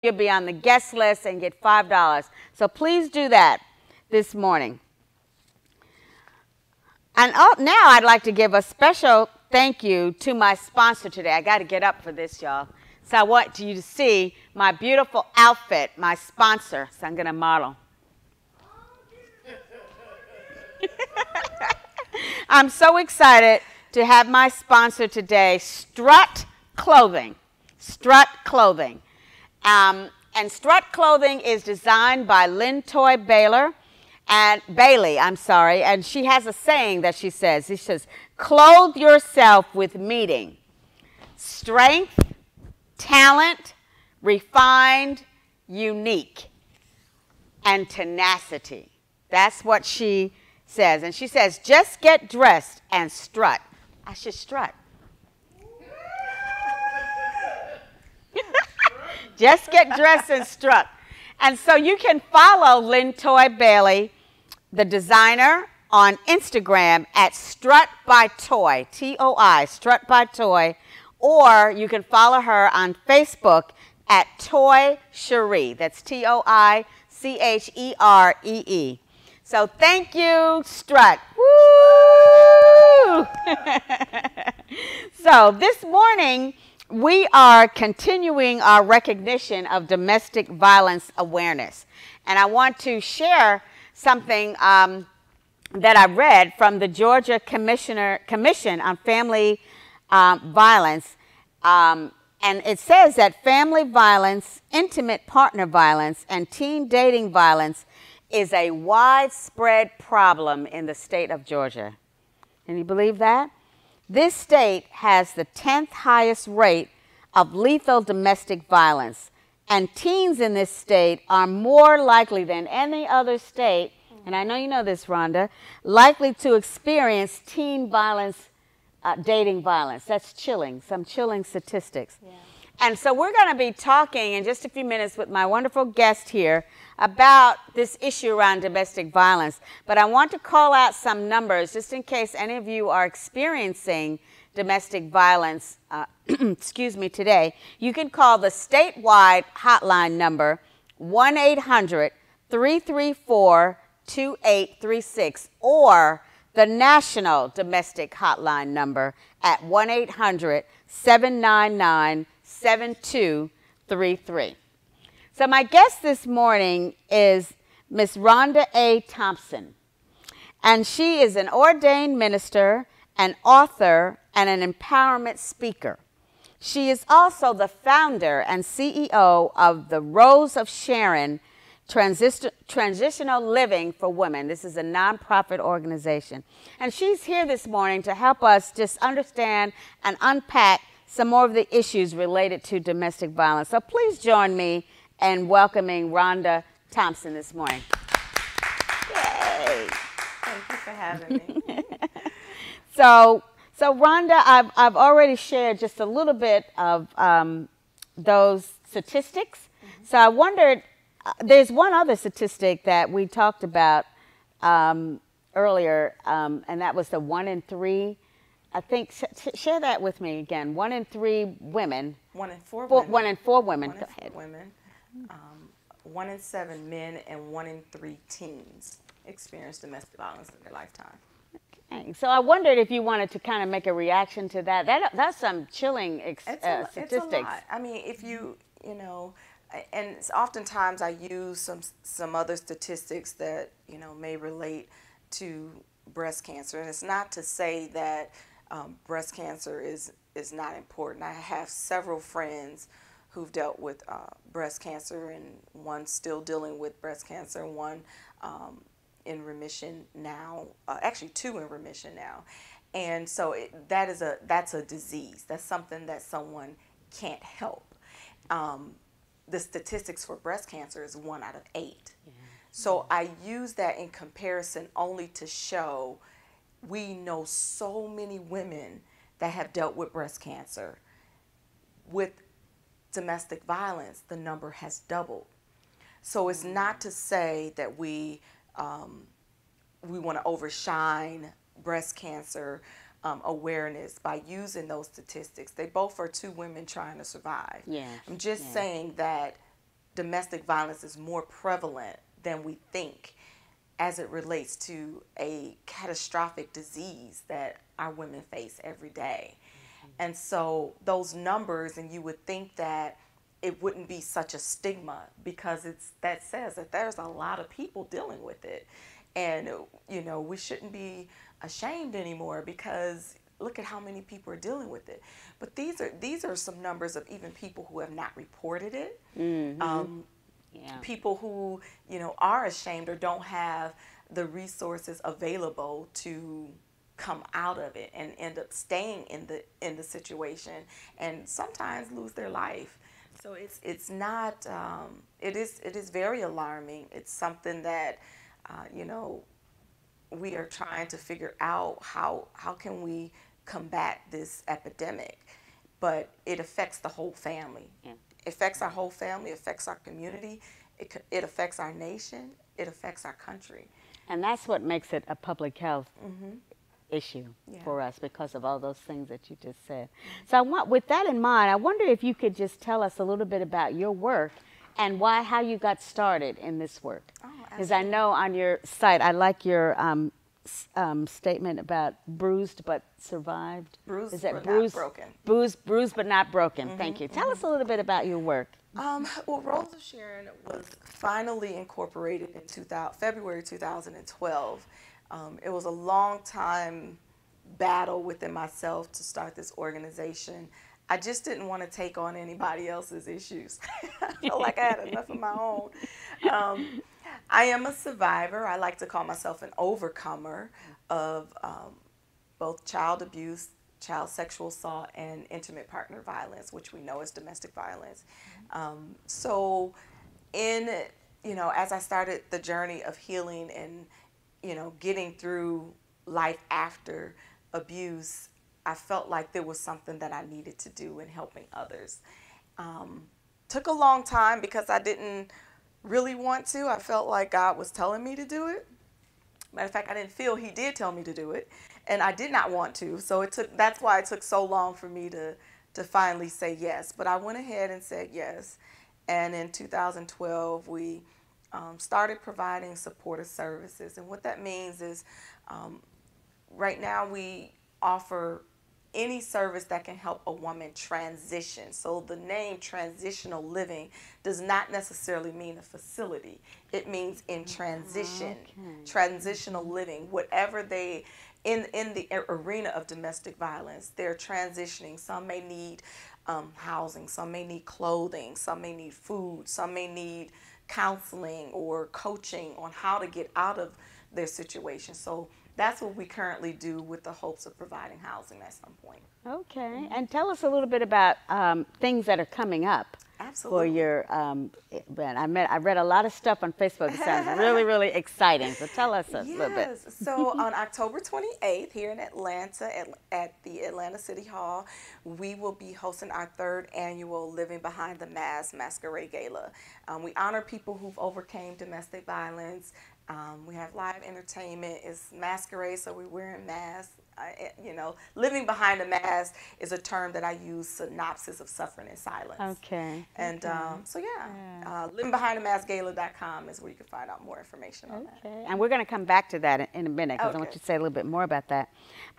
you'll be on the guest list and get $5. So please do that this morning. And now I'd like to give a special thank you to my sponsor today. I got to get up for this, y'all. So I want you to see my beautiful outfit, my sponsor. So I'm going to model. I'm so excited to have my sponsor today, Strut Clothing. Strut Clothing. And Strut Clothing is designed by Lyntoy Bailey, and she has a saying that she says, clothe yourself with meaning, strength, talent, refined, unique, and tenacity. That's what she says. And she says, just get dressed and strut. I should strut. Just get dressed and strut. And so you can follow Lyntoy Bailey, the designer, on Instagram at Strut by Toy, T-O-I, Strut by Toy, or you can follow her on Facebook at Toy Cherie. That's T-O-I-C-H-E-R-E-E. So thank you, Strut. Woo! So this morning, we are continuing our recognition of domestic violence awareness. And I want to share something that I read from the Georgia Commission on Family Violence. And it says that family violence, intimate partner violence, and teen dating violence is a widespread problem in the state of Georgia. Can you believe that? This state has the 10th highest rate of lethal domestic violence, and teens in this state are more likely than any other state, and I know you know this, Rhonda, likely to experience teen violence, dating violence. That's chilling, some chilling statistics. Yeah. And so we're going to be talking in just a few minutes with my wonderful guest here about this issue around domestic violence. But I want to call out some numbers just in case any of you are experiencing domestic violence, excuse me, today. You can call the statewide hotline number 1-800-334-2836 or the national domestic hotline number at 1-800-799-7233. So my guest this morning is Miss Rhonda A. Thompson, and she is an ordained minister, an author, and an empowerment speaker. She is also the founder and CEO of the Rose of Sharon Transitional Living for Women. This is a nonprofit organization. And she's here this morning to help us just understand and unpack some more of the issues related to domestic violence. So please join me in welcoming Rhonda Thompson this morning. Yay! Thank you for having me. So Rhonda, I've already shared just a little bit of those statistics. Mm-hmm. So I wondered, there's one other statistic that we talked about earlier, and that was the 1 in 3. I think, share that with me again. 1 in 3 women. 1 in 4 women. 1 in 4 women. Go ahead. Women. 1 in 7 men and 1 in 3 teens experience domestic violence in their lifetime. Okay. So I wondered if you wanted to kind of make a reaction to that. That's some chilling statistics. It's a lot. I mean, if you know, and oftentimes I use some other statistics that, you know, may relate to breast cancer. And it's not to say that breast cancer is not important. I have several friends who've dealt with breast cancer, and one still dealing with breast cancer, and one in remission now, actually 2 in remission now. And so that's a disease. That's something that someone can't help. The statistics for breast cancer is 1 out of 8. Yeah. So I use that in comparison only to show we know so many women that have dealt with breast cancer. With domestic violence, the number has doubled. So it's not to say that we want to overshine breast cancer awareness by using those statistics. They both are 2 women trying to survive. Yeah. I'm just saying that domestic violence is more prevalent than we think as it relates to a catastrophic disease that our women face every day. And so those numbers, and you would think that it wouldn't be such a stigma, because that says that there's a lot of people dealing with it. And, we shouldn't be ashamed anymore, because look at how many people are dealing with it. But these are some numbers of even people who have not reported it. People who, are ashamed or don't have the resources available to come out of it and end up staying in the situation, and sometimes lose their life. So it's not it is very alarming. It's something that we are trying to figure out how can we combat this epidemic, but it affects the whole family. Yeah. It affects our whole family. It affects our community. It affects our nation. It affects our country. And that's what makes it a public health issue for us, because of all those things that you just said. So with that in mind, I wonder if you could just tell us a little bit about your work and how you got started in this work. Because I know on your site, I like your statement about bruised but survived. Bruised but not broken. Bruised but not broken. Thank you. Tell us a little bit about your work. Well, Rose of Sharon was finally incorporated in February 2012. It was a long time battle within myself to start this organization. I just didn't want to take on anybody else's issues. I felt like I had enough of my own. I am a survivor. I like to call myself an overcomer of both child abuse, child sexual assault, and intimate partner violence, which we know is domestic violence. So as I started the journey of healing and, getting through life after abuse, I felt like there was something that I needed to do in helping others. Took a long time because I didn't really want to. I felt like God was telling me to do it. Matter of fact, I didn't feel He did tell me to do it, and I did not want to. So that's why it took so long for me to finally say yes. But I went ahead and said yes. And in 2012, we started providing supportive services. And what that means is right now we offer any service that can help a woman transition. So the name transitional living does not necessarily mean a facility. It means in transition, transitional living, whatever they, in the arena of domestic violence, they're transitioning. Some may need housing, some may need clothing, some may need food, some may need counseling or coaching on how to get out of their situation. So that's what we currently do, with the hopes of providing housing at some point. Okay. And tell us a little bit about things that are coming up. Absolutely. For your event. I read a lot of stuff on Facebook. It sounds really, really exciting. So tell us a little bit. Yes. So on October 28th here in Atlanta at the Atlanta City Hall, we will be hosting our 3rd annual Living Behind the Mask Masquerade Gala. We honor people who've overcame domestic violence. We have live entertainment. It's masquerade, so we're wearing masks. Living behind a mask is a term that I use, synopsis of suffering in silence. Okay. And livingbehindaMaskGala.com is where you can find out more information on that. Okay. And we're going to come back to that in a minute, because I want you to say a little bit more about that.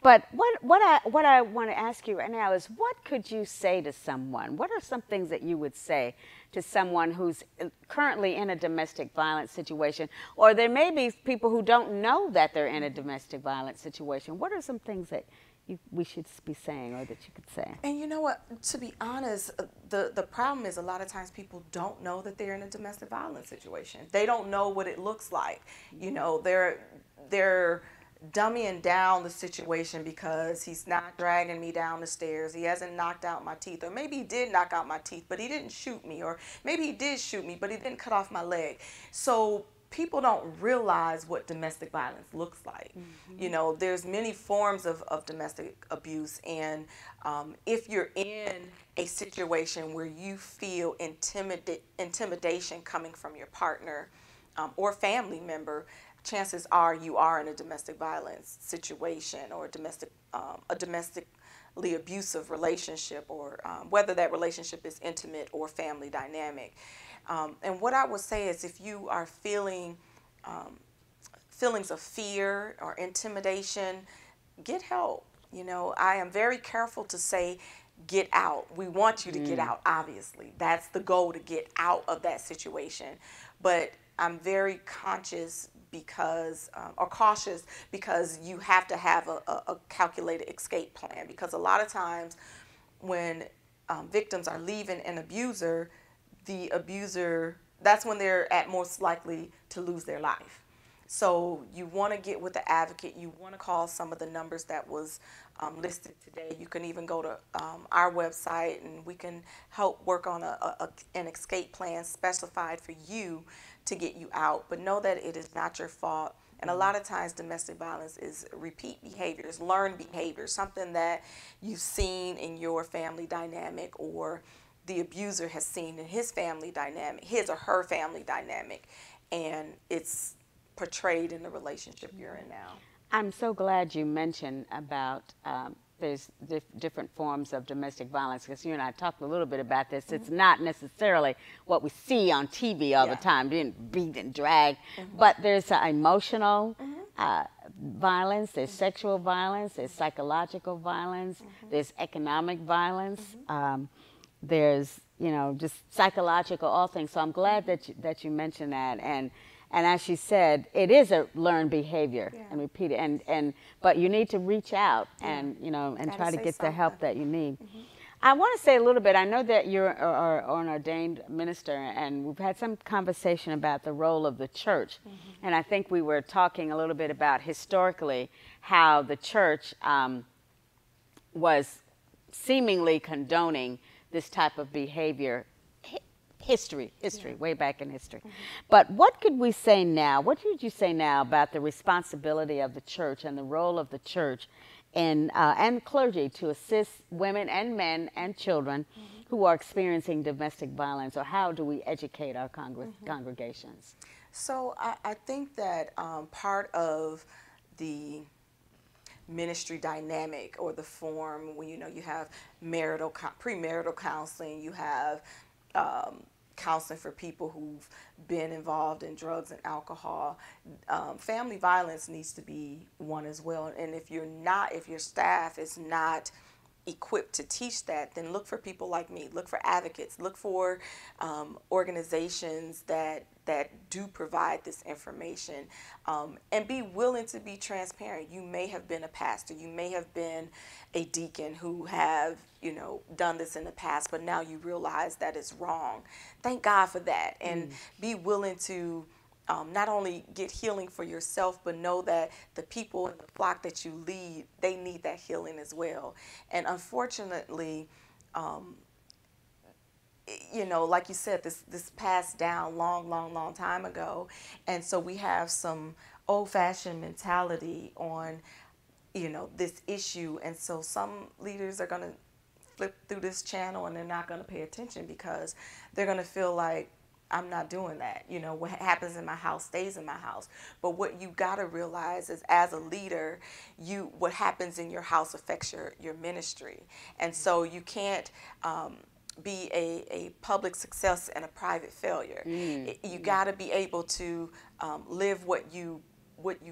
But what I want to ask you right now is, what could you say to someone? What are some things that you would say to someone who's currently in a domestic violence situation? Or there may be people who don't know that they're in a domestic violence situation. What are some things that we should be saying, or that you could say? And you know what, to be honest, the problem is a lot of times people don't know that they're in a domestic violence situation. They don't know what it looks like. They're dumbing down the situation because he's not dragging me down the stairs. He hasn't knocked out my teeth. Or maybe he did knock out my teeth, but he didn't shoot me. Or maybe he did shoot me, but he didn't cut off my leg. So people don't realize what domestic violence looks like. There's many forms of domestic abuse. And if you're in a situation where you feel intimidation coming from your partner or family member, chances are you are in a domestic violence situation, or a domestically abusive relationship, or whether that relationship is intimate or family dynamic. And what I would say is if you are feeling feelings of fear or intimidation, get help. You know, I am very careful to say, get out. We want you to get out, obviously. That's the goal, to get out of that situation. But I'm very conscious because, or cautious, because you have to have a calculated escape plan. Because a lot of times when victims are leaving an abuser, the abuser, that's when they're at most likely to lose their life. So you want to get with the advocate. You want to call some of the numbers that was listed today. You can even go to our website, and we can help work on an escape plan specified for you to get you out. But know that it is not your fault. And a lot of times domestic violence is repeat behaviors, learned behaviors, something that you've seen in your family dynamic, or the abuser has seen in his family dynamic, his or her family dynamic, and it's portrayed in the relationship you're in now. I'm so glad you mentioned about there's different forms of domestic violence, because you and I talked a little bit about this. It's not necessarily what we see on TV all the time, being beat and dragged, but there's emotional violence, there's sexual violence, there's psychological violence, there's economic violence, there's, you know, just psychological, all things. So I'm glad that you mentioned that. And as she said, it is a learned behavior, and repeat it, but you need to reach out and, you know, and try to get the help that you need. I want to say a little bit. I know that you're an ordained minister, and we've had some conversation about the role of the church. And I think we were talking a little bit about historically how the church was seemingly condoning this type of behavior. History, way back in history. But what could we say now? What would you say now about the responsibility of the church and the role of the church and clergy to assist women and men and children who are experiencing domestic violence, or how do we educate our congregations? So I think that part of the ministry dynamic, or the form, when, you know, you have premarital counseling, you have counseling for people who've been involved in drugs and alcohol. Family violence needs to be one as well. And if your staff is not equipped to teach that, then look for people like me. Look for advocates. Look for organizations that do provide this information, and be willing to be transparent. You may have been a pastor, you may have been a deacon who have, you know, done this in the past, but now you realize that it's wrong. Thank God for that, and be willing to not only get healing for yourself, but know that the people in the flock that you lead, they need that healing as well. And unfortunately, you know, like you said, this passed down long time ago, and so we have some old-fashioned mentality on, you know, this issue, and so some leaders are going to flip through this channel and they're not going to pay attention, because they're going to feel like, I'm not doing that. You know, what happens in my house stays in my house. But what you got to realize is, as a leader, what happens in your house affects your ministry. And so you can't be a public success and a private failure. You got to be able to live what you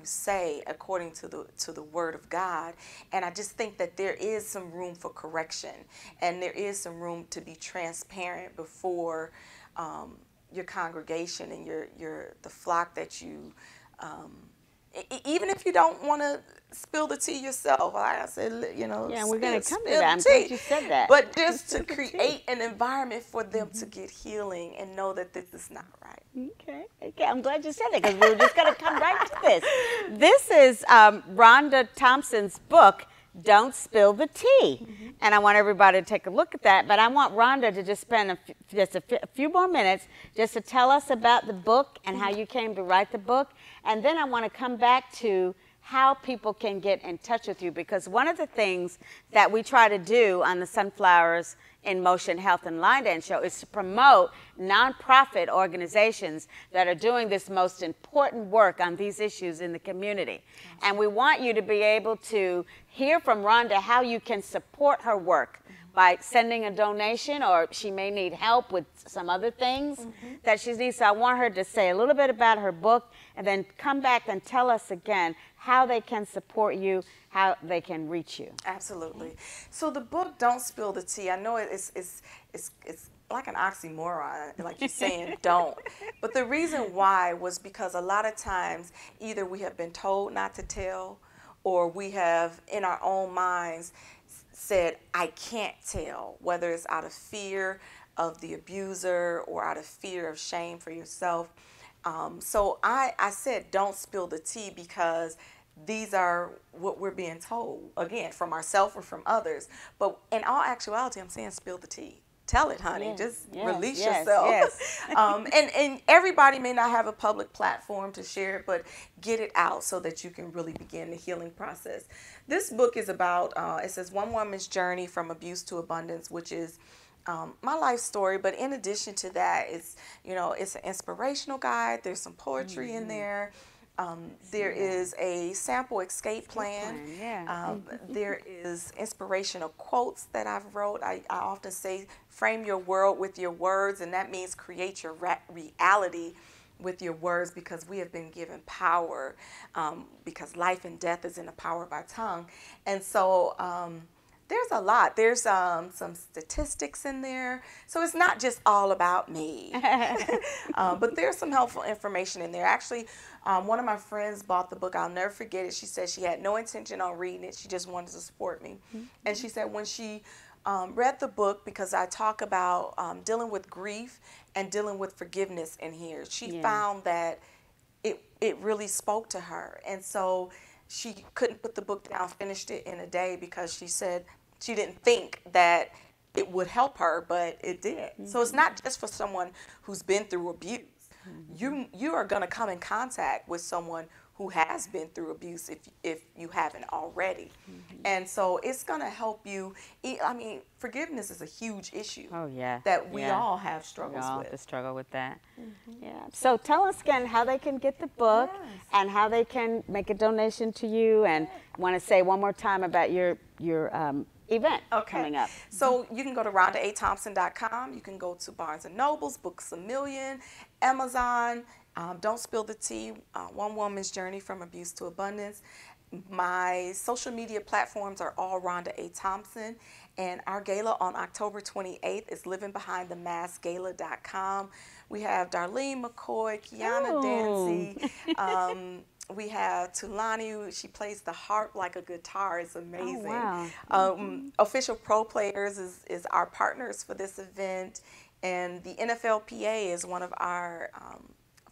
say according to the Word of God. And I just think that there is some room for correction, and there is some room to be transparent before your congregation and the flock that you, even if you don't want to spill the tea yourself, like I said, you know. Yeah, we're going to come to that. I'm glad you said that. But just to create an environment for them to get healing and know that this is not right. Okay, I'm glad you said that, because we were just going to come right to this. This is Rhonda Thompson's book, Don't Spill the Tea. And I want everybody to take a look at that, but I want Rhonda to just spend a few more minutes just to tell us about the book and how you came to write the book. And then I want to come back to how people can get in touch with you, because one of the things that we try to do on the Sunflowers in Motion Health and Line Dance Show is to promote nonprofit organizations that are doing this most important work on these issues in the community. And we want you to be able to hear from Rhonda how you can support her work by sending a donation, or she may need help with some other things that she needs. So I want her to say a little bit about her book and then come back and tell us again how they can support you, how they can reach you. Absolutely. So the book, Don't Spill the Tea, I know it's like an oxymoron, like you're saying don't. But the reason why was because a lot of times either we have been told not to tell, or we have in our own minds said, I can't tell, whether it's out of fear of the abuser or out of fear of shame for yourself. So I said don't spill the tea because these are what we're being told, again, from ourselves or from others. But in all actuality, I'm saying spill the tea. Tell it, honey. Yes, Just yes, release yes, yourself. yes. And everybody may not have a public platform to share it, but get it out so that you can really begin the healing process. This book is about, it says, One Woman's Journey from Abuse to Abundance, which is my life story. But in addition to that, it's, it's an inspirational guide. There's some poetry in there. There is a sample escape plan. There is inspirational quotes that I've wrote. I often say, frame your world with your words, and that means create your reality with your words, because we have been given power, because life and death is in the power of our tongue. And so there's a lot. There's some statistics in there. So it's not just all about me. But there's some helpful information in there. Actually, one of my friends bought the book. I'll never forget it. She said she had no intention on reading it. She just wanted to support me. And she said when she read the book, because I talk about dealing with grief and dealing with forgiveness in here, she found that it really spoke to her. And so she couldn't put the book down, finished it in a day, because she said she didn't think that it would help her, but it did. So it's not just for someone who's been through abuse. You are going to come in contact with someone who has been through abuse if you haven't already. And so it's going to help you. I mean, forgiveness is a huge issue. Oh, yeah. That we all have struggles we all with. have to struggle with that. Yeah. So tell us again how they can get the book and how they can make a donation to you, and want to say one more time about your event coming up. So you can go to RhondaAThompson.com. You can go to Barnes & Noble's, Books A Million, Amazon. Don't Spill the Tea, One Woman's Journey from Abuse to Abundance. My social media platforms are all Rhonda A. Thompson. And our gala on October 28th is livingbehind.themaskgala.com. We have Darlene McCoy, Kiana Dancy. We have Tulani. She plays the harp like a guitar. It's amazing. Oh, wow. Official Pro Players is our partners for this event. And the NFLPA is one of our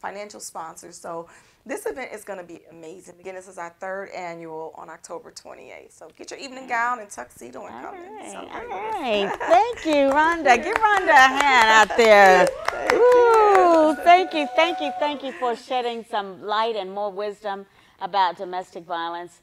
financial sponsors. So this event is going to be amazing. Again, this is our 3rd annual on October 28th. So get your evening gown and tuxedo and come in. Celebrate with us. Thank you, Rhonda. Give Rhonda a hand out there. Thank you for shedding some light and more wisdom about domestic violence.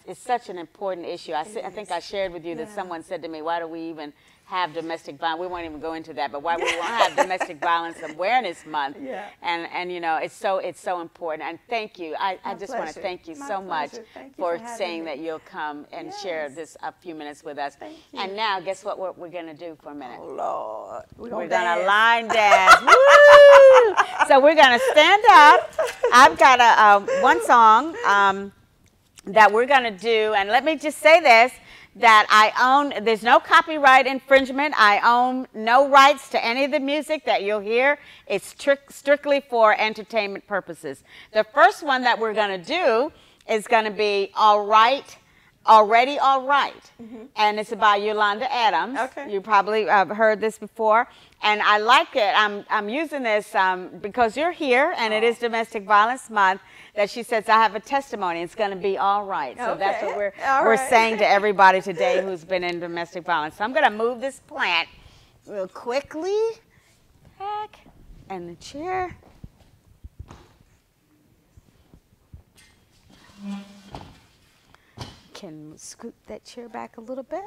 It's such an important issue. I think I shared with you that someone said to me, why do we even have domestic violence? We won't even go into that, but why we won't have Domestic Violence Awareness Month? And it's so important. And thank you. I just want to thank you so much for saying that you'll come and share this a few minutes with us. And now, guess what we're going to do for a minute? Oh, Lord. We're going to line dance. Woo! So we're going to stand up. I've got one song that we're going to do. And let me just say this, that there's no copyright infringement. I own no rights to any of the music that you'll hear. It's strictly for entertainment purposes. The first one that we're going to do is going to be All Right, Already All Right. And it's by Yolanda Adams. You probably heard this before. And I like it. I'm using this because you're here, and it is Domestic Violence Month, that she says, I have a testimony. It's going to be all right. So that's what we're saying to everybody today who's been in domestic violence. So I'm going to move this plant real quickly. Back. And the chair. Can scoot that chair back a little bit.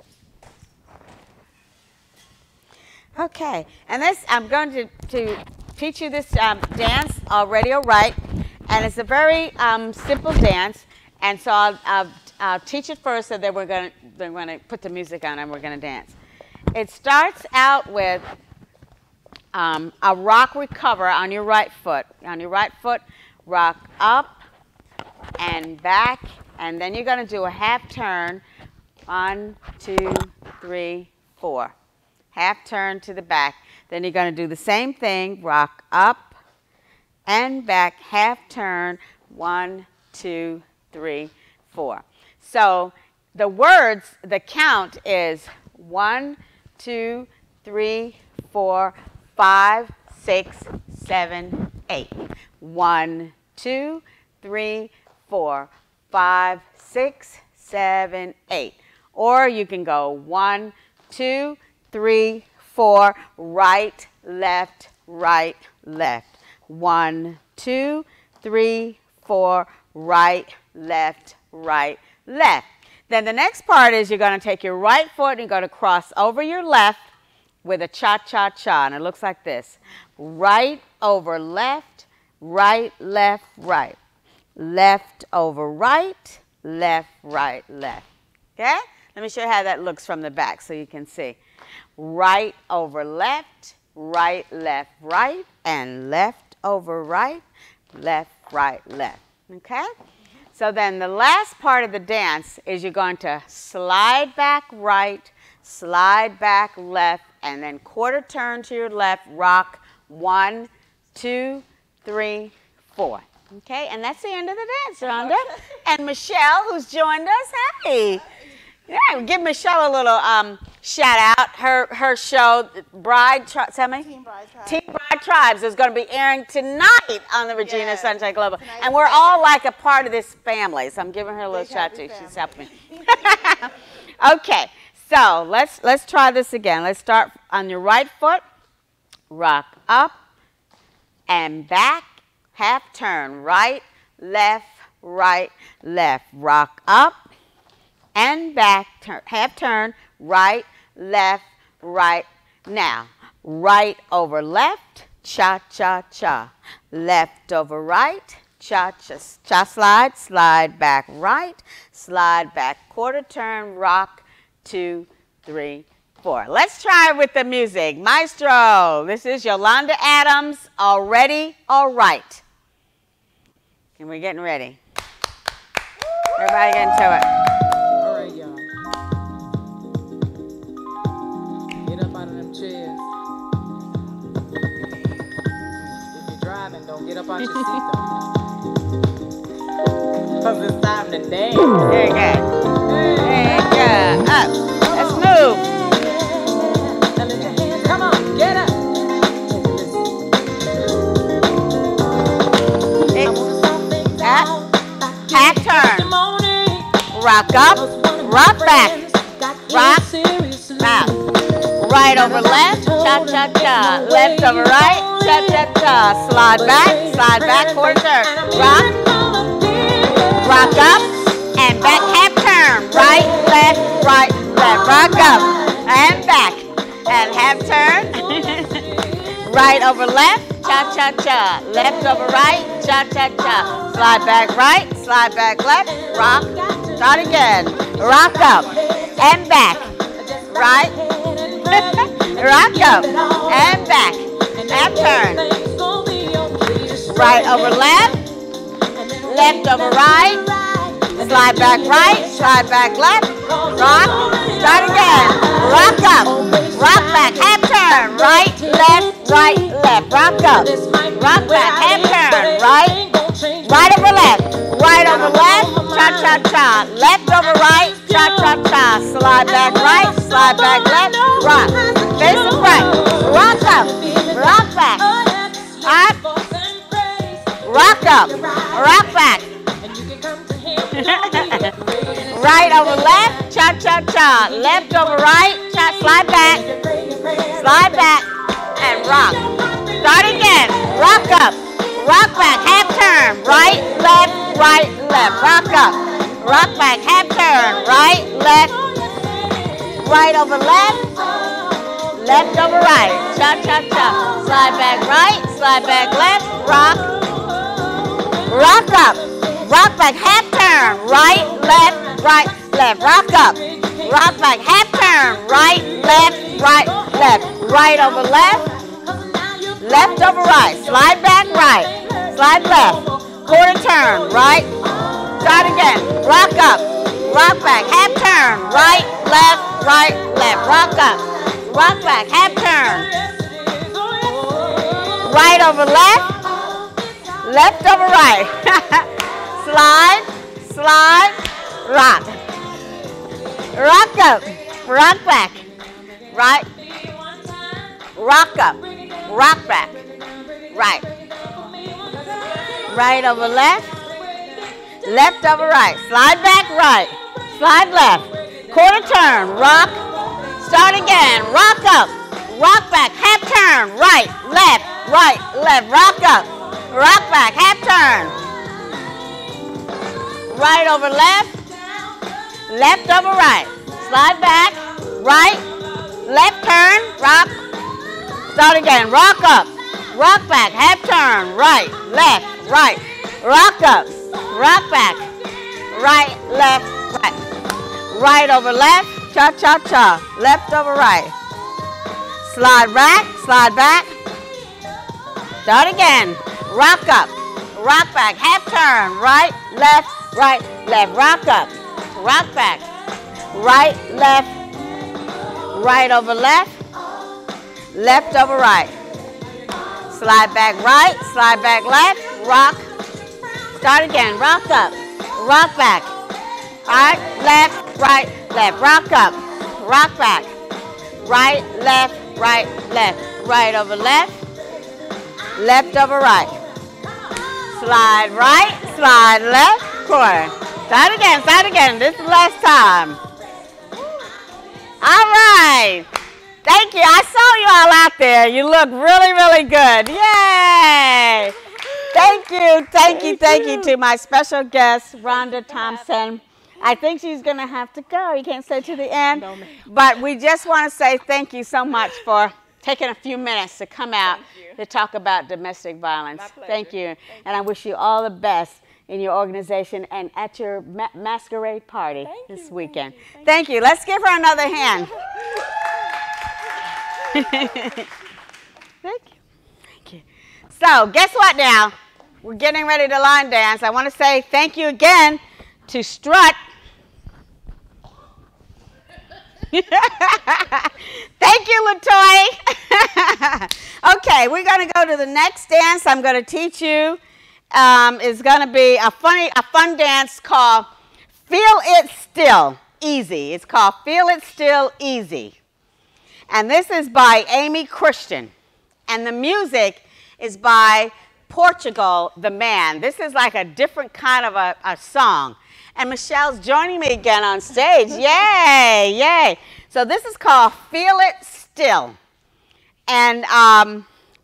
Okay, and this, I'm going to teach you this dance, Already All Right, and it's a very simple dance, and so I'll teach it first, and then we're going to put the music on and we're going to dance. it starts out with a rock recover on your right foot. On your right foot, rock up and back, and then you're going to do a half turn. 1, 2, 3, 4. Half turn to the back. Then you're going to do the same thing, rock up and back, half turn, 1, 2, 3, 4. So the words, the count is 1, 2, 3, 4, 5, 6, 7, 8. 1, 2, 3, 4, 5, 6, 7, 8. Or you can go 1, 2, 3, 4, right, left, right, left. 1, 2, 3, 4, right, left, right, left. Then the next part is you're going to take your right foot and you're going to cross over your left with a cha-cha-cha. And it looks like this. Right over left, right, left, right. Left over right, left, right, left. Okay? Let me show you how that looks from the back so you can see. Right over left, right, left, right, and left over right, left, right, left. Okay? So then the last part of the dance is you're going to slide back right, slide back left, and then quarter turn to your left, rock 1, 2, 3, 4. Okay, and that's the end of the dance, Rhonda. And Michelle, who's joined us, hey. Yeah, give Michelle a little shout out. Her show, tell me? Team Bride Tribes. Team Bride Tribes is going to be airing tonight on the Regina Yes. Sunshine Global. Tonight's And we're all like a part of this family, so I'm giving her a little Big shout happy too. She's family. helping me. Okay, so let's try this again. Let's start on your right foot. Rock up and back. Half turn, right, left, right, left. Rock up and back, half turn, right, left, right. Now, right over left, cha-cha-cha. Left over right, cha-cha, slide, slide back right, slide back, quarter turn, rock, 2, 3, 4. Let's try it with the music. Maestro, this is Yolanda Adams, Already All Right. And we're getting ready. Everybody get into it. All right, y'all. Get up out of them chairs. If you're driving, don't get up out your seat, though. Because it's time to dance. There you go. There you go. Up. Let's move. Now lift your hands. Come on, get up. Up. Half turn. Rock up. Rock back. Rock. Now. Right over left. Cha-cha-cha. Left over right. Cha-cha-cha. Slide back, quarter turn. Rock. Rock up and back, half turn. Right, left, right, left. Rock up and back and half turn. Right over left, cha-cha-cha. Left over right, cha-cha-cha. Slide back right, slide back left. Rock. Start again. Rock up and back. Right. Rock up and back. Half turn. Right over left. Left over right, slide back right, slide back left, rock, start again, rock up, rock back, half turn, right, left, rock up, rock back, half turn, right over left, cha-cha-cha, left over right, cha-cha-cha, slide back right, slide back left, rock, face the front, rock up, rock back, rock up, rock back. Right over left, cha-cha-cha. Left over right, slide back, and rock. Start again. Rock up, rock back, half turn. Right, left, rock up. Rock back, half turn. Right, left, right over left, left over right. Cha-cha-cha. Slide back right, slide back left, rock. Rock up, rock back, half turn, right, left, rock up, rock back, half turn, right, left, right, left, right over left, left over right, slide back right, slide left, quarter turn, right, start again, rock up, rock back, half turn, right, left, rock up, rock back, half turn, right over left, left over right, slide, slide, rock, rock up, rock back, right, rock up, rock back, right, right over left, left over right, slide back right, slide left, quarter turn, rock, start again, rock up, rock back, half turn, right, left, rock up, rock back, half turn, right over left, left over right, slide back, right, left turn, rock, start again, rock up, rock back, half turn, right, left, rock up, rock back, right, left, right over left, cha-cha-cha, left over right, slide back, start again, rock up, rock back, half turn, right, left, rock up, rock back, right, left, right over left, left over right, slide back right, slide back left, rock, start again, rock up, rock back, right, left, rock up, rock back, right, left, right over left, left over right, slide right, slide left, quarter, start again, this is the last time. All right. Thank you. I saw you all out there. You look really, really good. Yay. Thank you to my special guest, Rhonda Thompson. I think she's going to have to go. You can't stay to the end. No, ma'am. But we just want to say thank you so much for taking a few minutes to come out to talk about domestic violence. My pleasure. Thank you. And I wish you all the best in your organization and at your masquerade party this weekend. Thank you. Let's give her another hand. Thank you. So guess what now? We're getting ready to line dance. I want to say thank you again to Strut. Thank you, LaToya. Okay, we're going to go to the next dance I'm going to teach you. Is going to be a fun dance called Feel It Still Easy. It's called Feel It Still Easy. And this is by Amy Christian. And the music is by Portugal the Man. This is like a different kind of a song. And Michelle's joining me again on stage. Yay, yay. So this is called Feel It Still. And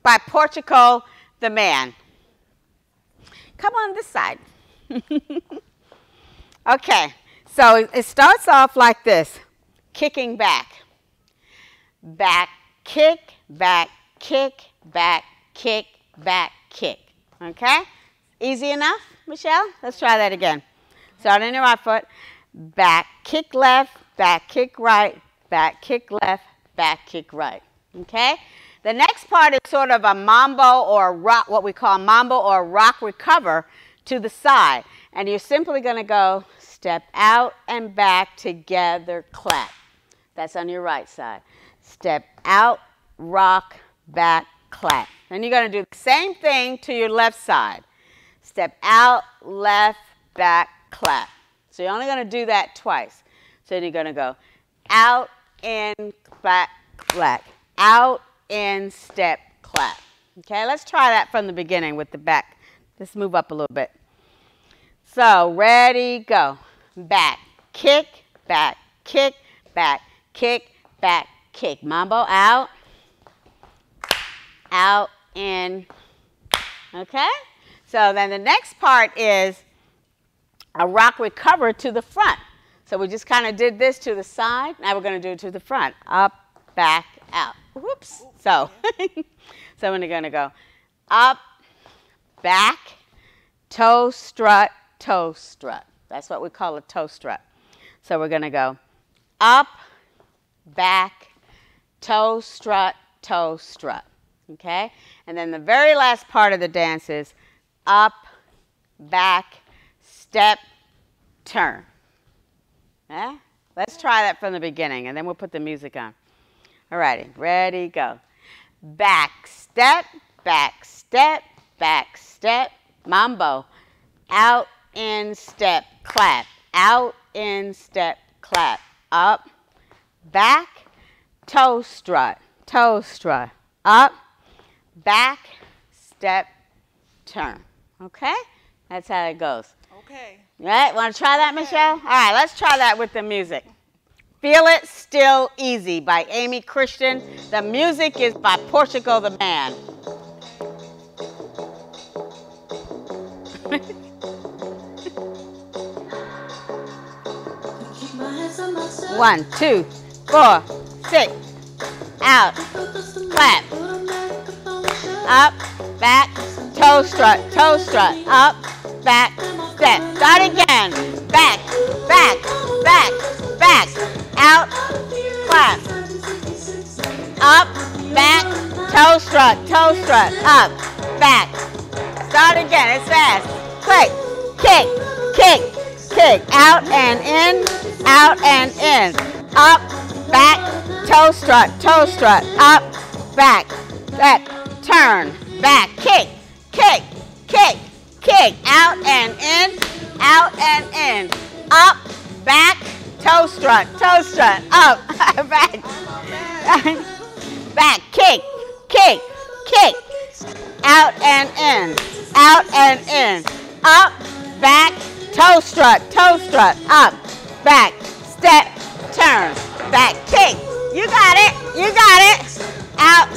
by Portugal the Man. Come on this side. Okay, so it starts off like this, kicking back. Back, kick, back, kick, back, kick, back, kick. Okay? Easy enough, Michelle? Let's try that again. Start on your right foot. Back, kick left, back, kick right, back, kick left, back, kick right. Okay? The next part is sort of a mambo or rock, what we call mambo or rock recover to the side. And you're simply going to go step out and back together, clap. That's on your right side. Step out, rock, back, clap. Then you're going to do the same thing to your left side. Step out, left, back, clap. So you're only going to do that twice. So then you're going to go out, in, back, clap. Out, in, step, clap. Okay, let's try that from the beginning with the back. Let's move up a little bit. So, ready, go. Back, kick, back, kick, back, kick, back, kick. Mambo, out, in. Okay? So then the next part is a rock recover to the front. So we just kind of did this to the side. Now we're going to do it to the front. Up, back, out. Whoops. So, so we're going to go up, back, toe strut, toe strut. That's what we call a toe strut. So we're going to go up, back, toe, strut, toe, strut. Okay? And then the very last part of the dance is up, back, step, turn. Yeah? Let's try that from the beginning, and then we'll put the music on. All righty, ready, go. Back, step, back, step, back, step, mambo. Out, in, step, clap. Out, in, step, clap. Up, back, toe strut, toe strut. Up, back, step, turn. Okay? That's how it goes. Okay. Right? Want to try that, Michelle? All right, let's try that with the music. Feel It Still Easy by Amy Christian. The music is by Portugal the Man. One, 2, 4, 6. Out. Clap. Up, back, toe strut, toe strut. Up, back, step. Start again. Back, back, back, back. Out, clap. Up, back, toe strut, up, back. Start again, it's fast. Click, kick, kick, kick. Out and in, out and in. Up, back, toe strut, up, back, step, turn, back, kick, kick, kick, kick. Out and in, up, back, toe strut, up, back, back, kick, kick, kick, out and in, up, back, toe strut, up, back, step, turn, back, kick. You got it, out,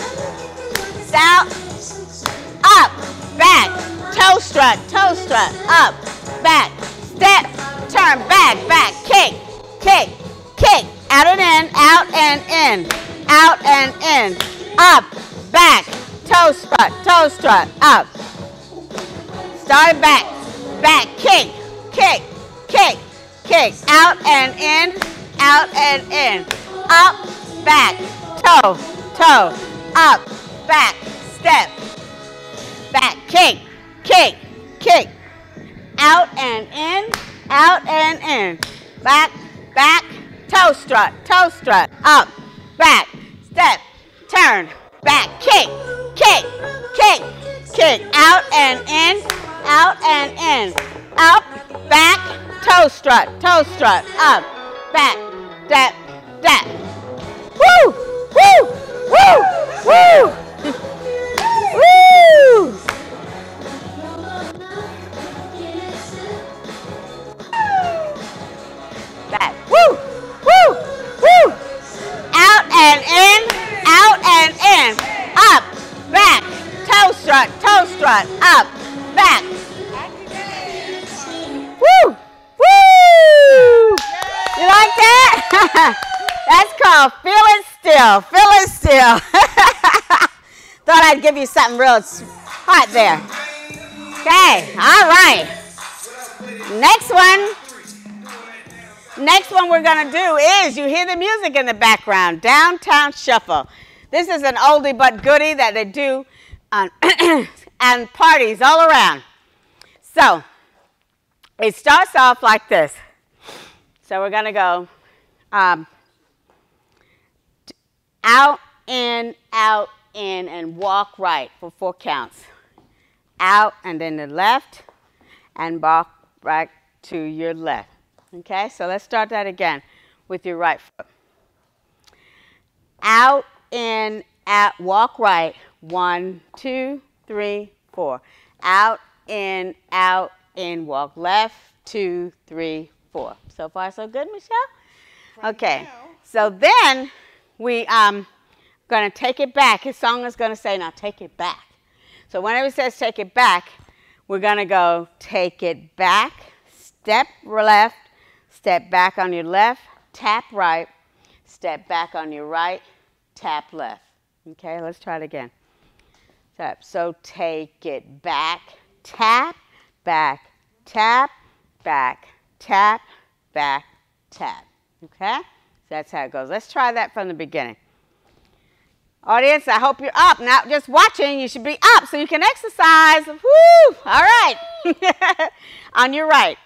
up, back, toe strut, up, back, step, turn, back, kick, kick, kick, out and in, up, back, toe strut, up. Start back, kick, kick, kick, kick, out and in, up, back, toe, up, back, step, back, kick, kick, kick, out and in, back, toe strut, up, back, step, turn, back, kick, kick, kick, kick, out and in, up, back, toe strut, up, back, step, step. Woo, woo, woo, woo, woo. Back, woo, woo, woo. Out and in, up, back, toe strut, up, back. Woo, woo. You like that? That's called Feel It Still, Thought I'd give you something real hot there. Okay, all right. Next one we're going to do is, you hear the music in the background, Downtown Shuffle. This is an oldie but goodie that they do on and parties all around. So, it starts off like this. So we're going to go out, in, and walk right for 4 counts. Out and then the left, and walk right to your left. Okay, so let's start that again with your right foot. Out, in, walk right. 1, 2, 3, 4. Out, in, walk left. 2, 3, 4. So far, so good, Michelle? Okay, so then we going to take it back. His song is going to say, now take it back. So whenever he says take it back, we're going to go take it back, step left, step back on your left, tap right, step back on your right, tap left. Okay, let's try it again. Tap. So take it back, tap, back, tap, back, tap, back, tap. Okay? So that's how it goes. Let's try that from the beginning. Audience, I hope you're up. Not just watching, you should be up so you can exercise. Woo! All right. On your right.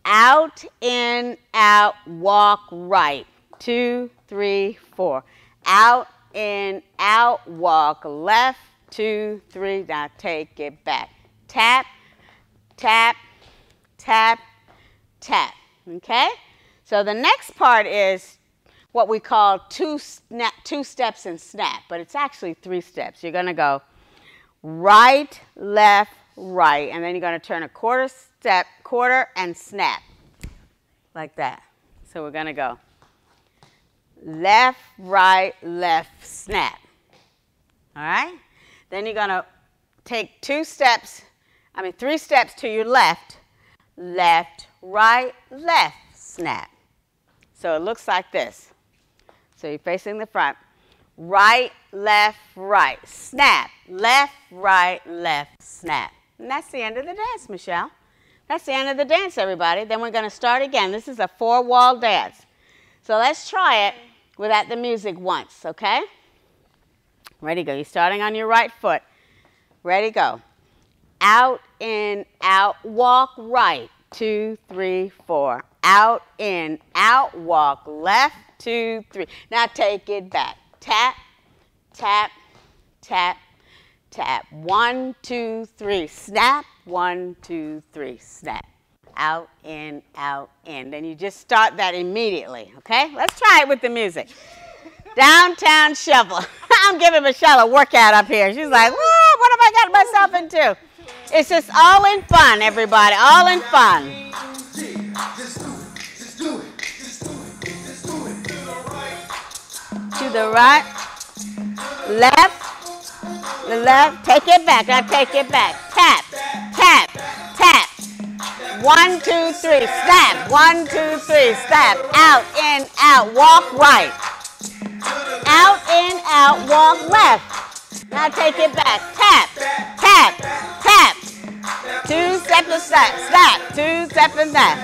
Out, in, out, walk right. 2, 3, 4. Out, in, out, walk left. 2, 3. Now take it back. Tap, tap, tap, tap. Okay? So the next part is what we call two steps and snap, but it's actually 3 steps. You're going to go right, left, right, and then you're going to turn a quarter step, quarter, and snap, like that. So we're going to go left, right, left, snap. All right? Then you're going to take 3 steps to your left, left, right, left, snap. So it looks like this. So you're facing the front. Right, left, right, snap. Left, right, left, snap. And that's the end of the dance, Michelle. That's the end of the dance, everybody. Then we're going to start again. This is a 4-wall dance. So let's try it without the music once, okay? Ready, go. You're starting on your right foot. Ready, go. Out, in, out, walk right. 2, 3, 4. Out, in, out, walk left. 2, 3. Now take it back. Tap, tap, tap, tap. 1, 2, 3. Snap. 1, 2, 3. Snap. Out, in, out, in. Then you just start that immediately, okay? Let's try it with the music. Downtown shuffle. I'm giving Michelle a workout up here. She's like, whoa, what have I got myself into? It's just all in fun, everybody. All in fun. To the right, left, the left, take it back, now take it back, tap, tap, tap, 1, 2, 3, snap, 1, 2, 3, snap, out, in, out, walk right, out, in, out, walk left, now take it back, tap, tap, tap, 2 steps and snap, 2 steps and snap,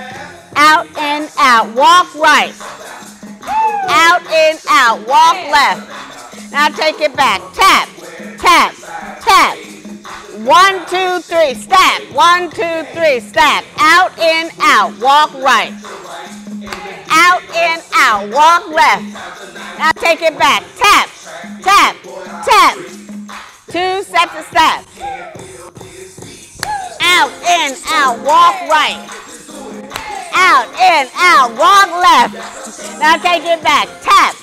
out, in, out, walk right, out, in, out, walk left. Now take it back. Tap, tap, tap. 1, 2, 3, snap. 1, 2, 3, snap. Out, in, out, walk right. Out, in, out, walk left. Now take it back. Tap, tap, tap. 2 steps and snap. Out, in, out, walk right. Out, in, out, walk left. Now take it back. Tap,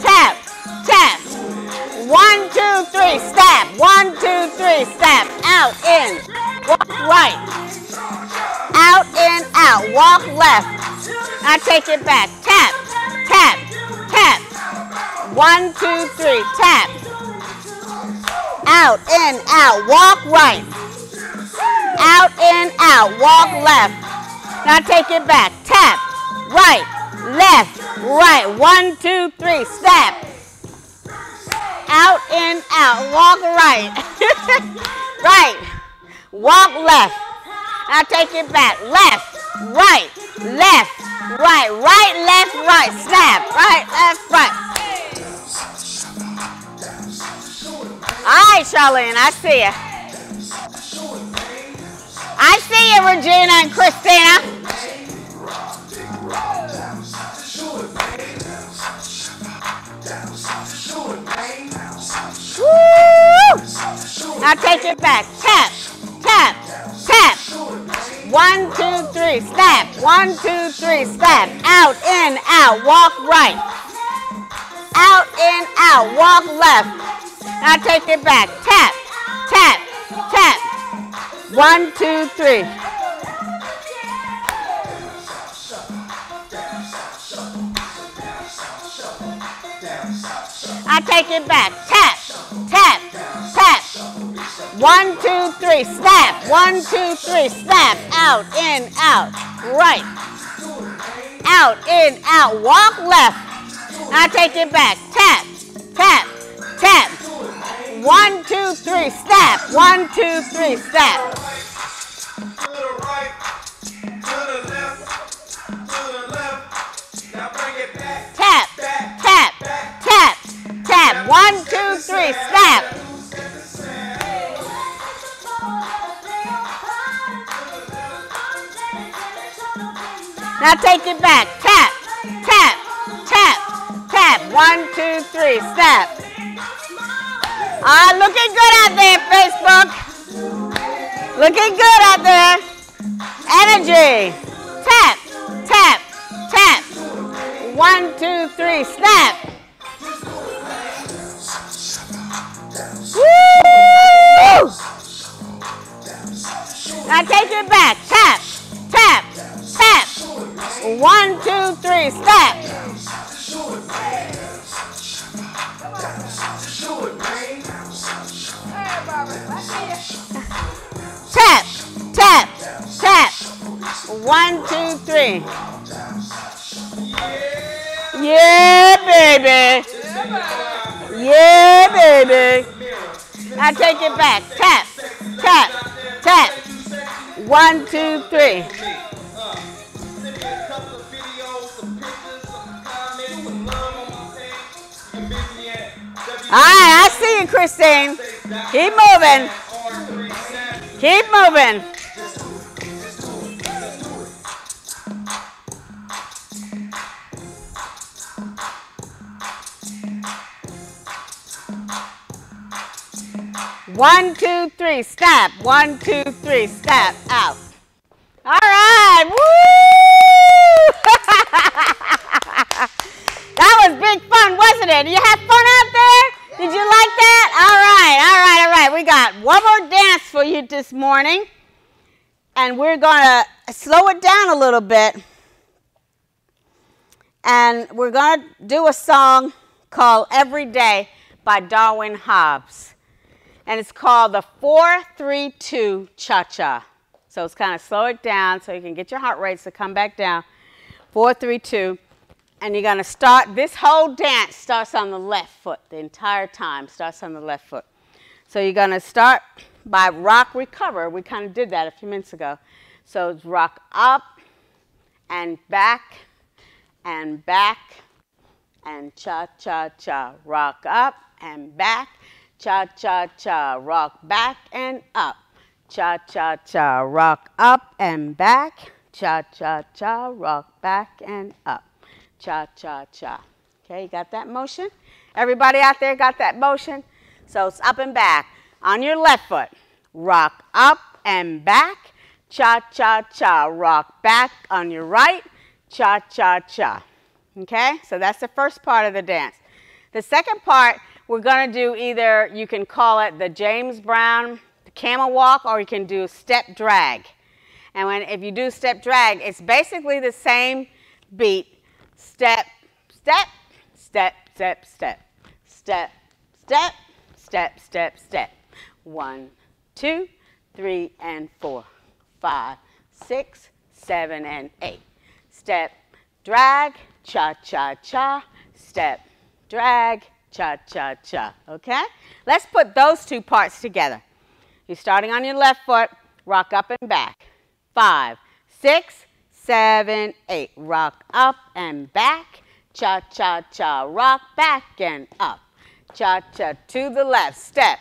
tap, tap. 1, 2, 3, snap. 1, 2, 3, snap. Out, in, walk right. Out, in, out, walk left. Now take it back. Tap, tap, tap. 1, 2, 3, tap. Out, in, out, walk right. Out, in, out, walk left. Now take it back. Tap, right, left, right. 1, 2, 3, snap. Out, in, out, walk right. Right, walk left. Now take it back. Left, right, left, right, right, left, right. Snap, right, left, right. All right, Charlene, I see you. I see you, Regina and Christina. Woo! Now take it back. Tap, tap, tap. 1, 2, 3, snap. 1, 2, 3, snap. Out, in, out, walk right. Out, in, out, walk left. Now take it back. Tap, tap, tap. 1, 2, 3. I take it back. Tap, tap, tap. 1, 2, 3, snap. 1, 2, 3, snap. Out, in, out, right. Out, in, out, walk left. Now take it back. Tap, tap, tap. 1, 2, 3, snap. 1, 2, 3, snap. Tap, tap, tap, tap. 1, 2, 3, Now take it back. Tap, tap, tap, tap. 1, 2, 3. Step. Looking good out there, Facebook. Looking good out there. Energy. Tap, tap, tap. 1, 2, 3. Snap. Woo! Now take it back. Tap, tap, tap. 1, 2, 3. Step. Tap, tap, tap. 1, 2, 3. Yeah, baby. Yeah, baby. Now take it back. Tap, tap, tap. 1, 2, 3. All right, I see you, Christine. Keep moving. Keep moving. One, 2, 3, step. 1, 2, 3, step. Out. All right. Woo! That was big fun, wasn't it? Did you have fun out there? Did you like that? All right, all right, all right. We got one more dance for you this morning. And we're going to slow it down a little bit. And we're going to do a song called Every Day by Darwin Hobbs. And it's called the 4-3-2 Cha-Cha. So it's kind of slow it down so you can get your heart rates to come back down. 4-3-2. And you're going to start, this whole dance starts on the left foot. The entire time starts on the left foot. So you're going to start by rock, recover. We kind of did that a few minutes ago. So it's rock up and back and cha-cha-cha. Rock up and back, cha-cha-cha. Rock back and up, cha-cha-cha. Rock up and back, cha-cha-cha. Rock back and up. Cha-cha-cha. Okay, you got that motion? Everybody out there got that motion? So it's up and back. On your left foot, rock up and back, cha-cha-cha. Rock back on your right, cha-cha-cha. Okay, so that's the first part of the dance. The second part, we're going to do either, you can call it the James Brown the camel walk, or you can do step drag. And if you do step drag, it's basically the same beat. Step, step, step, step, step, step, step, step, step, step. 1, 2, 3, and 4, 5, 6, 7, and 8. Step, drag, cha-cha-cha, step, drag, cha-cha-cha. Okay? Let's put those two parts together. You're starting on your left foot, rock up and back. 5, 6, 7, 8. Rock up and back, cha-cha-cha. Rock back and up, cha-cha. To the left, step,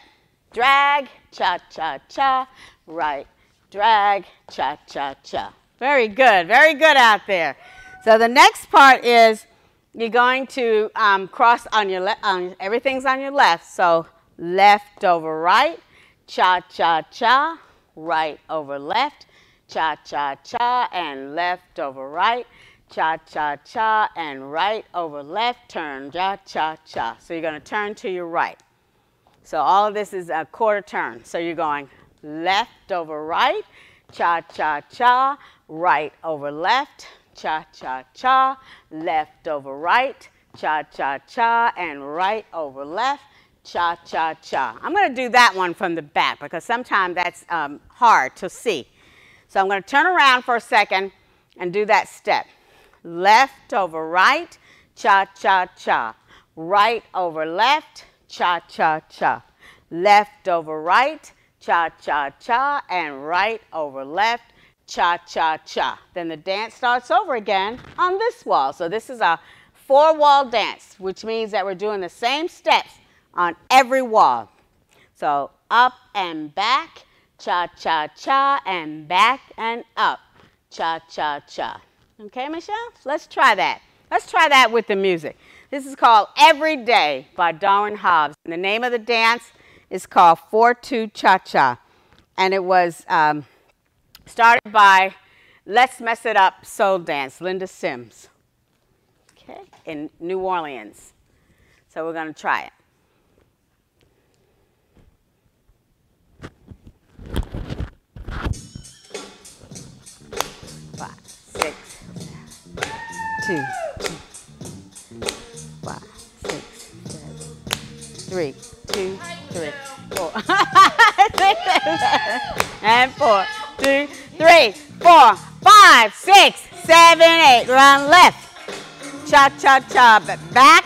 drag, cha-cha-cha. Right, drag, cha-cha-cha. Very good out there. So the next part is you're going to cross on your left, everything's on your left. So left over right, cha-cha-cha, right over left, cha-cha-cha, and left over right, cha-cha-cha, and right over left, turn, cha-cha-cha. So you're going to turn to your right. So all of this is a quarter turn. So you're going left over right, cha-cha-cha, right over left, cha-cha-cha, left over right, cha-cha-cha, and right over left, cha-cha-cha. I'm going to do that one from the back because sometimes that's hard to see. So I'm going to turn around for a second and do that step. Left over right, cha-cha-cha. Right over left, cha-cha-cha. Left over right, cha-cha-cha, and right over left, cha-cha-cha. Then the dance starts over again on this wall. So this is a 4-wall dance, which means that we're doing the same steps on every wall. So up and back, cha-cha-cha, and back and up, cha-cha-cha. Okay, Michelle? Let's try that. Let's try that with the music. This is called Every Day by Darwin Hobbs. And the name of the dance is called 4-2 Cha-Cha. And it was started by Let's Mess It Up Soul Dance, Linda Sims, okay, in New Orleans. So we're going to try it. 5, 6, 2, 5, 6, 7, 3, 2, 3, 4, and 4, 2, 3, 4, 5, 6, 7, 8. Run left. Cha-cha-cha. Back.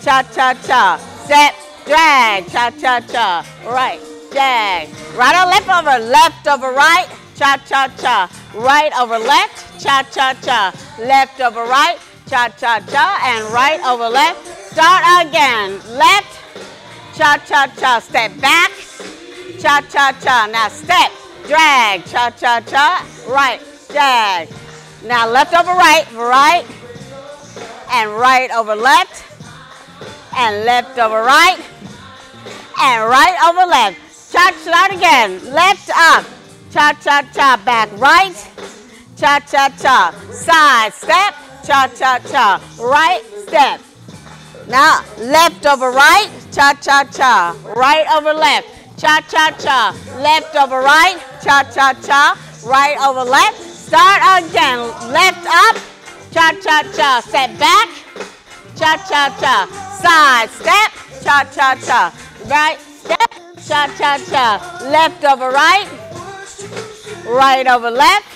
Cha-cha-cha. Step. Drag. Cha-cha-cha. Right. Drag. Right or left over. Left over right. Cha-cha-cha. Right over left. Cha-cha-cha. Left over right. Cha-cha-cha. And right over left. Start again. Left. Cha-cha-cha. Step back. Cha-cha-cha. Now step. Drag. Cha-cha-cha. Right. Drag. Now left over right. Right. And right over left. And left over right. And right over left. Cha-cha again. Left up. Cha-cha-cha. Back right. Cha-cha-cha. Side step. Cha-cha-cha. Right step. Now left over right. Cha-cha-cha. Right over left. Cha-cha-cha. Left over right. Cha-cha-cha. Right over left. Start again. Left up. Cha-cha-cha. Step back. Cha-cha-cha. Side step. Cha-cha-cha. Right step. Cha-cha-cha. Left over right. Right over left.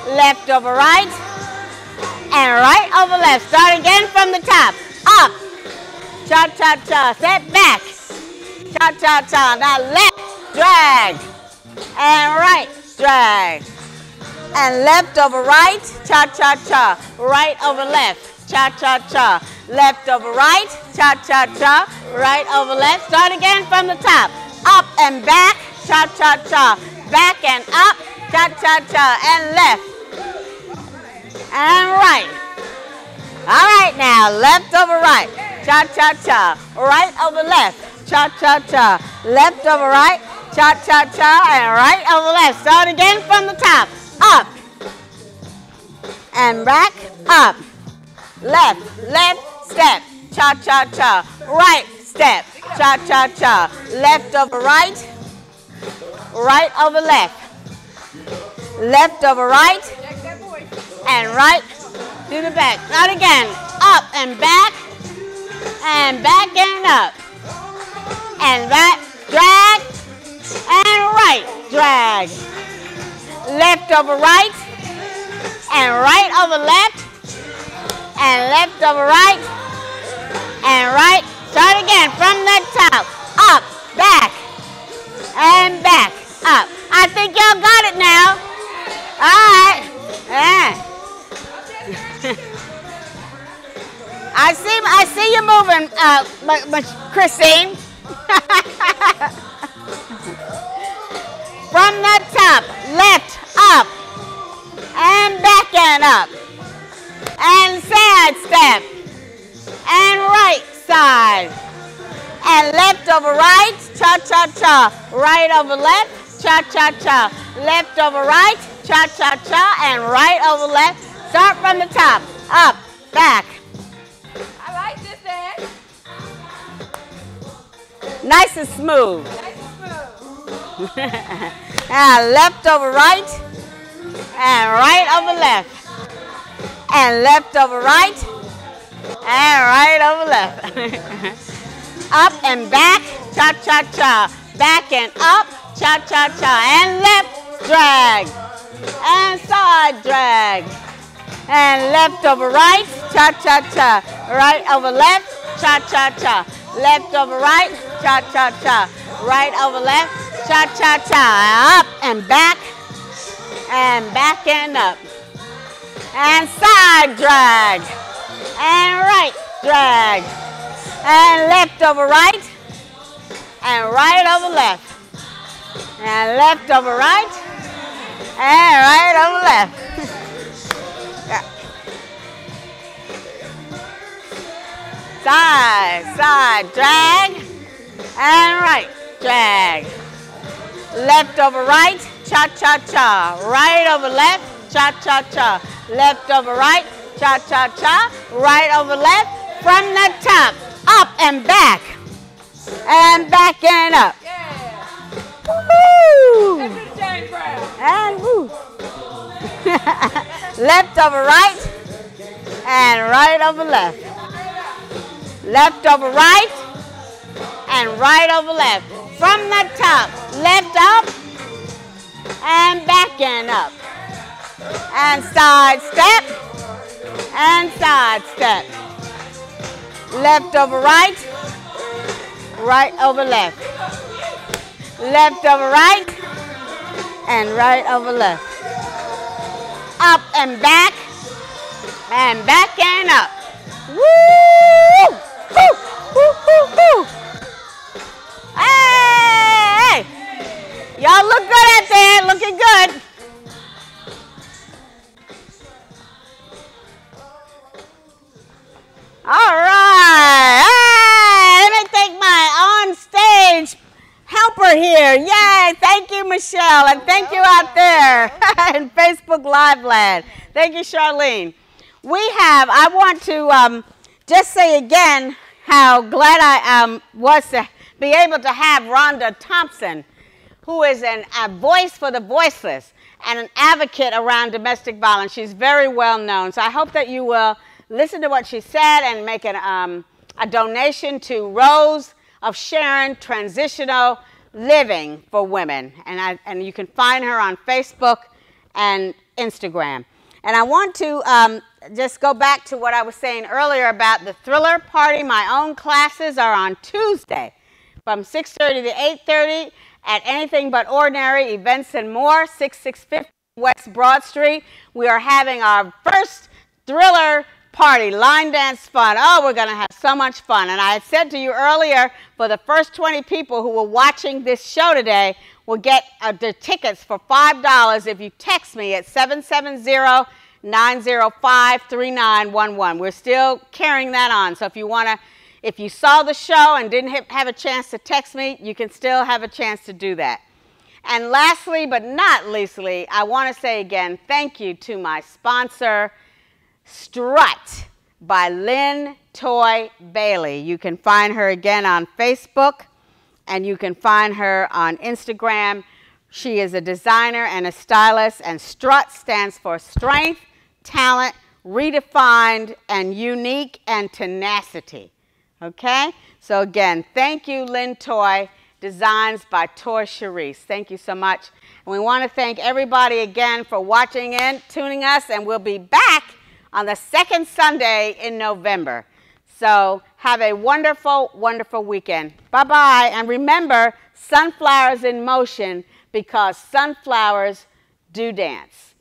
Left over right. And right over left. Start again from the top. Up. Cha-cha-cha. Step back. Cha-cha-cha. Now left. Drag. And right. Drag. And left over right. Cha-cha-cha. Right over left. Cha-cha-cha. Left over right. Cha-cha-cha. Right over left. Start again from the top. Up and back. Cha-cha-cha. Back and up. Cha-cha-cha. And left. And right. All right now. Left over right. Cha-cha-cha. Right over left. Cha-cha-cha. Left over right. Cha-cha-cha. And right over left. Start again from the top. Up. And back. Up. Left. Left step. Cha-cha-cha. Right step. Cha-cha-cha. Left over right. Right over left. Left over right. And right to the back. Not again. Up and back. And back and up. And back. Drag. And right. Drag. Left over right. And right over left. And left over right. And right. Start again from the top. Up. Back. And back. Up. I think y'all got it now. All right. Yeah. I see you moving, Christine. From the top, left, up, and back and up, and side step, and right side, and left over right, cha-cha-cha, right over left, cha-cha-cha, left over right, cha-cha-cha, and right over left. Start from the top, up, back. I like this dance. Nice and smooth. Nice and smooth. Now left over right, and right over left, and left over right, and right over left. Up and back, cha-cha-cha, back and up, cha-cha-cha, and left drag, and side drag, and left over right, cha-cha-cha, right over left, cha-cha-cha, left over right, cha-cha-cha, right over left, cha-cha-cha, up and back and up, and side drag, and right drag, and left over right, and right over left, and left over right, and right over left. side, side, drag, and right, drag. Left over right, cha-cha-cha. Right over left, cha-cha-cha. Left over right, cha-cha-cha. Right over left, from the top, up and back and up. Woo! And woo. Left over right, and right over left. Left over right, and right over left. From the top, left up, and back and up. And side step, and side step. Left over right, right over left. Left over right, and right over left. Up and back and up. Woo! Woo! Woo! Woo! Woo! Hey! Y'all look good out there, looking good. All right. Hey, let me thank my on-stage helper here. Yay! Thank you, Michelle, and thank you out there in Facebook Live land. Thank you, Charlene. I want to just say again how glad I was to be able to have Rhonda Thompson, who is a voice for the voiceless and an advocate around domestic violence. She's very well known. So I hope that you will listen to what she said and make a donation to Rose of Sharon Transitional Living for Women. And you can find her on Facebook and Instagram. And I want to just go back to what I was saying earlier about the Thriller Party. My own classes are on Tuesday from 6:30 to 8:30 at Anything But Ordinary Events and More, 6650 West Broad Street. We are having our first Thriller Party, line dance fun. Oh, we're going to have so much fun. And I had said to you earlier, for the first 20 people who were watching this show today will get their tickets for $5 if you text me at 770-905-3911. We're still carrying that on. So if you saw the show and didn't have a chance to text me, you can still have a chance to do that. And lastly, but not leastly, I want to say again, thank you to my sponsor, Strut by Lynn Toy Bailey. You can find her again on Facebook, and you can find her on Instagram. She is a designer and a stylist, and Strut stands for Strength, Talent, Redefined, and Unique, and Tenacity. Okay? So again, thank you, Lynn Toy, designs by Toy Charisse. Thank you so much. And we want to thank everybody again for watching in, tuning us, and we'll be back on the second Sunday in November. So have a wonderful, wonderful weekend. Bye-bye. And remember, sunflowers in motion, because sunflowers do dance.